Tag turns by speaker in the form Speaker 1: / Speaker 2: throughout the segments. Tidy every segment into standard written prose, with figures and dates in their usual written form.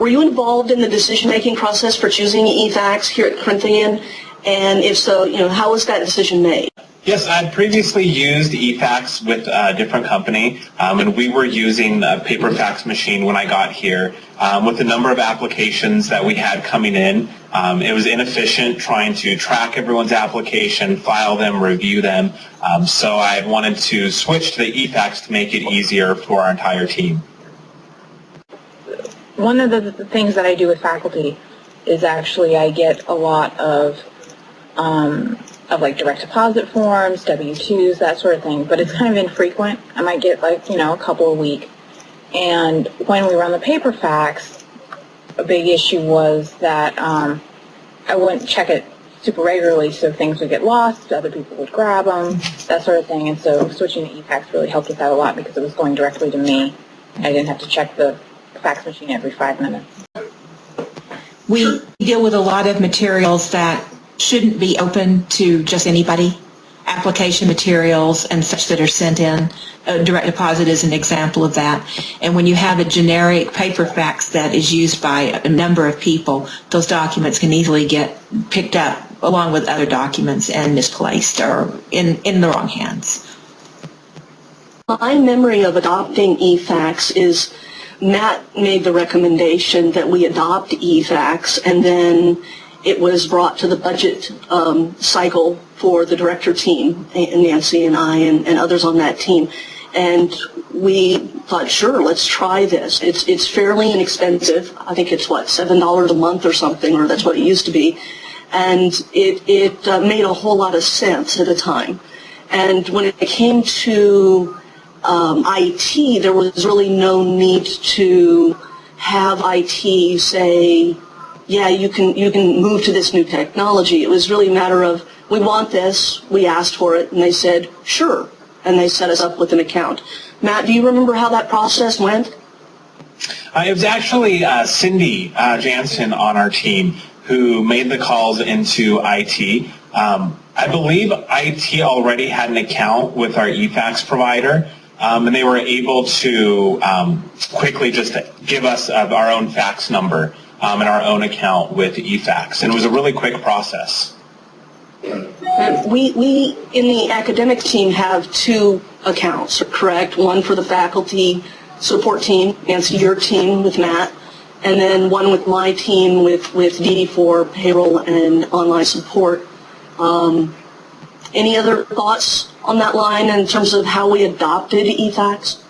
Speaker 1: Were you involved in the decision-making process for choosing eFax here at Corinthian? And if so, how was that decision made?
Speaker 2: Yes, I had previously used eFax with a different company, and we were using a paper fax machine when I got here. With the number of applications that we had coming in, it was inefficient trying to track everyone's application, file them, review them. So I wanted to switch to the eFax to make it easier for our entire team.
Speaker 3: One of the things that I do with faculty is actually I get a lot of like direct deposit forms, W-2s, that sort of thing, but it's kind of infrequent. I might get like, a couple a week. And when we run the paper fax, a big issue was that I wouldn't check it super regularly, so things would get lost, other people would grab them, that sort of thing. And so switching to eFax really helped with that a lot because it was going directly to me. I didn't have to check the fax machine every 5 minutes.
Speaker 4: We deal with a lot of materials that shouldn't be open to just anybody. Application materials and such that are sent in. Direct deposit is an example of that. And when you have a generic paper fax that is used by a number of people, those documents can easily get picked up along with other documents and misplaced or in the wrong hands.
Speaker 1: My memory of adopting eFax is Matt made the recommendation that we adopt eFax, and then it was brought to the budget cycle for the director team, Nancy and I and others on that team. And we thought, sure, let's try this. It's fairly inexpensive. I think it's, $7 a month or something, or that's what it used to be. And it made a whole lot of sense at the time. And when it came to IT, there was really no need to have IT say, yeah, you can move to this new technology. It was really a matter of, we want this, we asked for it, and they said, sure, and they set us up with an account. Matt, do you remember how that process went?
Speaker 2: It was actually Cindy Jansen on our team who made the calls into IT. I believe IT already had an account with our eFax provider, and they were able to quickly just give us our own fax number and our own account with eFax, and it was a really quick process.
Speaker 1: We in the academic team have 2 accounts, correct? One for the faculty support team, Nancy, your team with Matt, and then one with my team with Dee for payroll and online support. Any other thoughts on that line in terms of how we adopted eFax?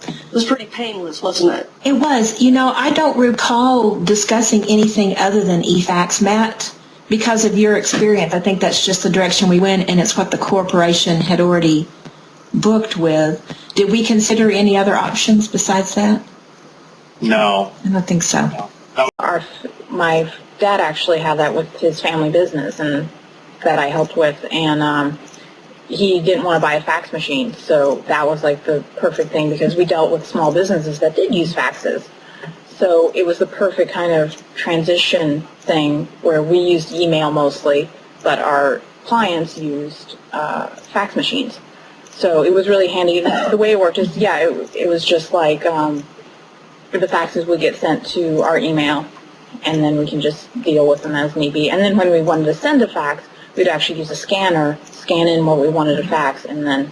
Speaker 1: It was pretty painless, wasn't it?
Speaker 4: It was. I don't recall discussing anything other than eFax, Matt, because of your experience. I think that's just the direction we went, and it's what the corporation had already booked with. Did we consider any other options besides that?
Speaker 2: No.
Speaker 4: I don't think so.
Speaker 2: No.
Speaker 3: My dad actually had that with his family business, and that I helped with, and he didn't want to buy a fax machine, so that was like the perfect thing because we dealt with small businesses that did use faxes. So it was the perfect kind of transition thing where we used email mostly, but our clients used fax machines. So it was really handy. The way it worked is, it was just like the faxes would get sent to our email, and then we can just deal with them as need be. And then when we wanted to send a fax, we'd actually use a scanner, scan in what we wanted to fax, and then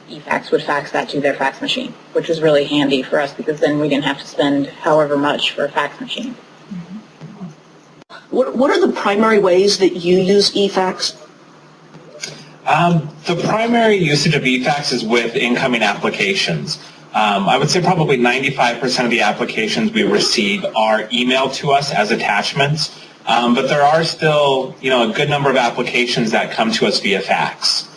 Speaker 3: eFax would fax that to their fax machine, which was really handy for us because then we didn't have to spend however much for a fax machine.
Speaker 1: What are the primary ways that you use eFax?
Speaker 2: The primary usage of eFax is with incoming applications. I would say probably 95% of the applications we receive are emailed to us as attachments. But there are still, a good number of applications that come to us via fax.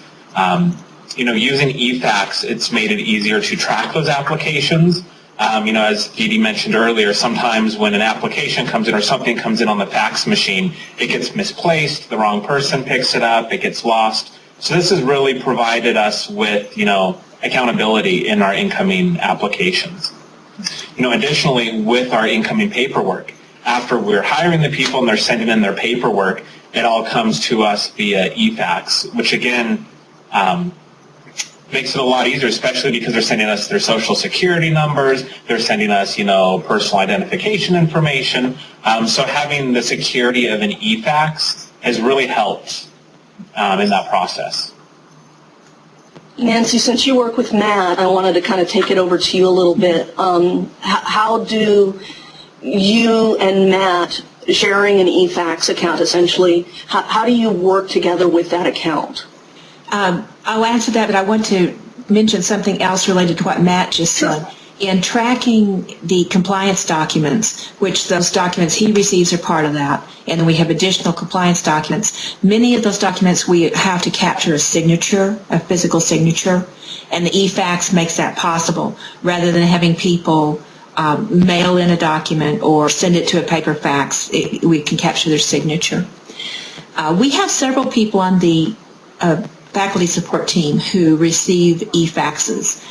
Speaker 2: Using eFax, it's made it easier to track those applications. As Dee Dee mentioned earlier, sometimes when an application comes in or something comes in on the fax machine, it gets misplaced, the wrong person picks it up, it gets lost. So this has really provided us with, accountability in our incoming applications. Additionally, with our incoming paperwork, after we're hiring the people and they're sending in their paperwork, it all comes to us via eFax, which again makes it a lot easier, especially because they're sending us their social security numbers, they're sending us, personal identification information. So having the security of an e-fax has really helped in that process.
Speaker 1: Nancy, since you work with Matt, I wanted to kind of take it over to you a little bit. How do you and Matt, sharing an e-fax account essentially, how do you work together with that account?
Speaker 4: I'll answer that, but I want to mention something else related to what Matt just said. In tracking the compliance documents, which those documents he receives are part of that, and then we have additional compliance documents, many of those documents we have to capture a signature, a physical signature, and the e-fax makes that possible rather than having people mail in a document or send it to a paper fax. We can capture their signature. We have several people on the faculty support team who receive e-faxes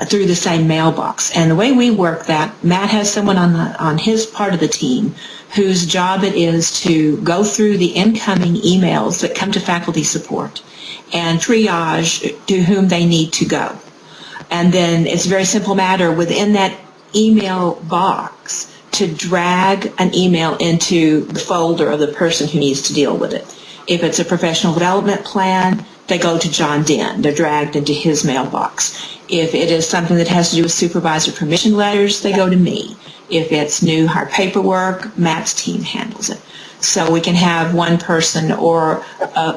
Speaker 4: through the same mailbox. And the way we work that, Matt has someone on his part of the team whose job it is to go through the incoming emails that come to faculty support and triage to whom they need to go. And then it's a very simple matter within that email box to drag an email into the folder of the person who needs to deal with it. If it's a professional development plan, they go to John Den. They're dragged into his mailbox. If it is something that has to do with supervisor permission letters, they go to me. If it's new hire paperwork, Matt's team handles it. So we can have one person, or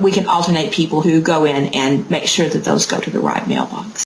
Speaker 4: we can alternate people who go in and make sure that those go to the right mailbox.